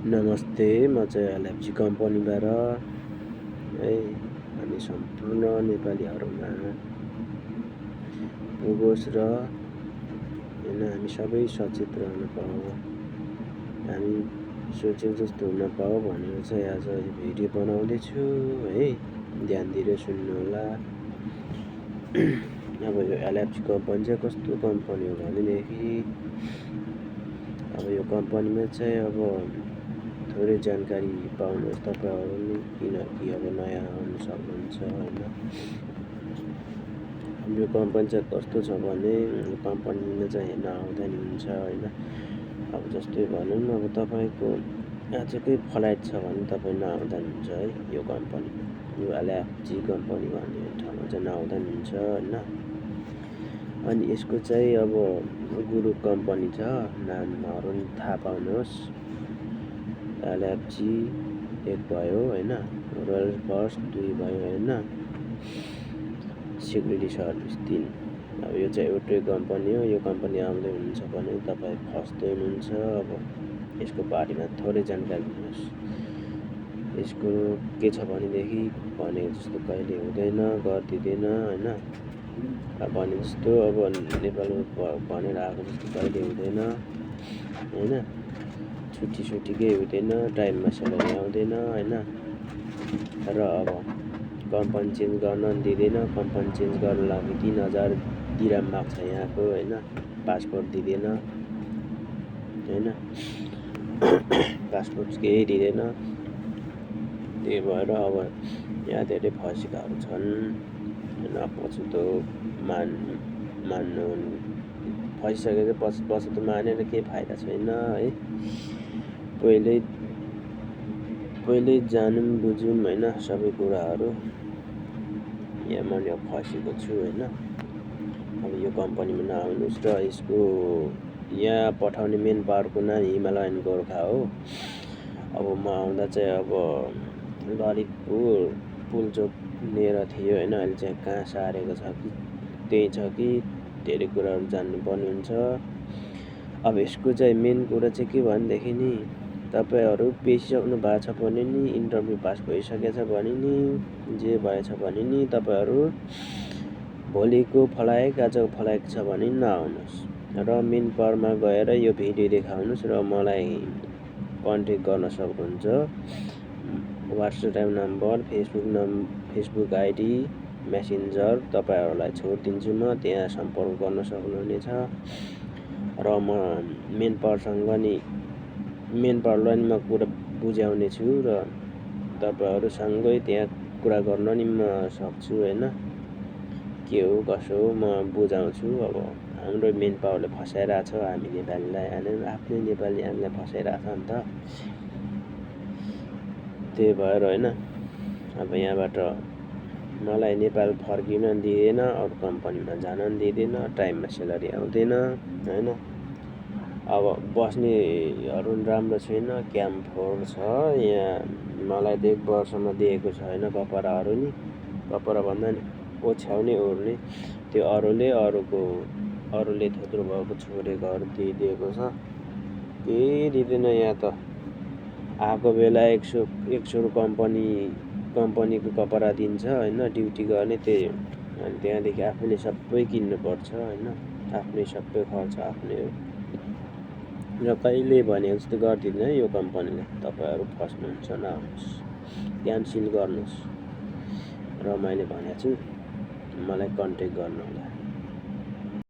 नमस्ते, म चाहिँ एलएफजी कम्पनीबाट है हामी सम्पूर्ण नेपालीहरूमा पुगोस् र होइन हामी सबै सचेत रहन पाऊँ, हामी सोचेको जस्तो हुन पाऊँ भनेर चाहिँ आज यो भिडियो बनाउँदैछु है। ध्यान दिएर सुन्नु होला। अब यो एलएफजी कम्पनी चाहिँ कस्तो कम्पनी हो भनेदेखि अब यो कम्पनीमा चाहिँ अब थोरै जानकारी पाउनुहोस् तपाईँहरू, किनकि अब नयाँ आउनु सक्नुहुन्छ होइन। हाम्रो कम्पनी चाहिँ कस्तो छ भने यो कम्पनीमा चाहिँ हेर्न आउँदा नि हुन्छ होइन। अब जस्तै भनौँ अब तपाईँको आजकै फ्लाइट छ भने तपाईँ नआउँदा नि हुन्छ है। यो कम्पनीमा यो एलएफजी कम्पनी भन्ने ठाउँमा चाहिँ नआउँदा नि हुन्छ होइन। अनि यसको चाहिँ अब ग्रुप कम्पनी छ, नामहरू नि थाहा पाउनुहोस्। एलएफजी 1 भयो होइन, रोयल फर्स्ट 2 भयो होइन, सिक्युरिटी सर्भिस 3। अब यो चाहिँ एउटै कम्पनी हो। यो कम्पनी आउँदै हुनुहुन्छ भने तपाईँ फस्दै हुनुहुन्छ। अब यसको बारेमा थोरै जानकारी दिनुहोस्। यसको के छ भनेदेखि भनेको जस्तो कहिले हुँदैन, गरिदिँदैन होइन। भने जस्तो अब नेपालमा भनेर आएको जस्तो कहिले हुँदैन होइन। छुट्टी केही हुँदैन, टाइममा स्यालेरी आउँदैन होइन। र अब कम्पनी चेन्ज गर्न दिँदैन। कम्पनी चेन्ज गर्नु लागि 3000 दिराम माग्छ यहाँको होइन। पासपोर्ट दिँदैन होइन। पासपोर्ट केही दिँदैन। त्यही भएर अब यहाँ धेरै फँसेकाहरू छन् होइन। पछुतो मान्नु फँसिसकेको पछुतो मानेर केही फाइदा छैन है। पहिल्यै जानौँ बुझौँ होइन सबै कुराहरू। यहाँ मैले अब फँसेको छु होइन। अब यो कम्पनीमा नआउनुहोस् र यसको यहाँ पठाउने मेन पावरको नाम हिमालयन गोर्खा हो। अब म आउँदा चाहिँ अब ललितपुर पुलचोक लिएर थियो होइन। अहिले चाहिँ कहाँ सारेको छ कि त्यही छ कि धेरै कुराहरू जान्नुपर्ने हुन्छ। अब यसको चाहिँ मेन कुरा चाहिँ के भनेदेखि नि तपाईँहरू पेसिसक्नु भएको छ भने नि, इन्टरभ्यू पास भइसकेको छ भने नि, जे भएछ भने नि तपाईँहरू भोलिको फ्लाइट आजको फ्लाइट छ भने नआउनुहोस् र मेन पावरमा गएर यो भिडियो देखाउनुहोस् र मलाई कन्ट्याक्ट गर्न सक्नुहुन्छ। WhatsApp number, Facebook ID, messenger तपाईँहरूलाई छोडिदिन्छु म, त्यहाँ सम्पर्क गर्न सक्नुहुनेछ। र म मेन पावरलाई नि म कुरा बुझाउने छु र तपाईँहरूसँगै त्यहाँ कुरा गर्न नि म सक्छु होइन। के हो कसो हो म बुझाउँछु। अब हाम्रो मेन पावरले फसाइरहेछ हामी नेपालीलाई, आफ्नै नेपाली हामीलाई फसाइरहेछ नि त। त्यही भएर होइन अब यहाँबाट मलाई नेपाल फर्किन दिँदैन, अरू कम्पनीमा जान दिँदैन, टाइममा स्यालेरी आउँदैन होइन। अब बस्नेहरू राम्रो छैन, क्याम्प 4 छ यहाँ। मलाई 1 वर्षमा दिएको छैन कपडाहरू नि। कपडा भन्दा नि ओछ्याउने ओर्ने त्यो अरूले थुत्रो भएको छोडेकोहरू दिएको छ। केही दिँदैन यहाँ त। आएको बेला 100 कम्पनीको कपडा दिन्छ होइन, ड्युटी गर्ने त्यही हो। अनि त्यहाँदेखि आफूले सबै किन्नुपर्छ होइन। आफ्नै सबै खर्च आफ्नै हो र कहिले भनेको जस्तो गरिदिँदैन यो कम्पनीले। तपाईँहरू फस्नुहुन्छ, नआउनुहोस्, क्यान्सिल गर्नुहोस् र मैले भनेको छु, मलाई कन्ट्याक्ट गर्नु होला।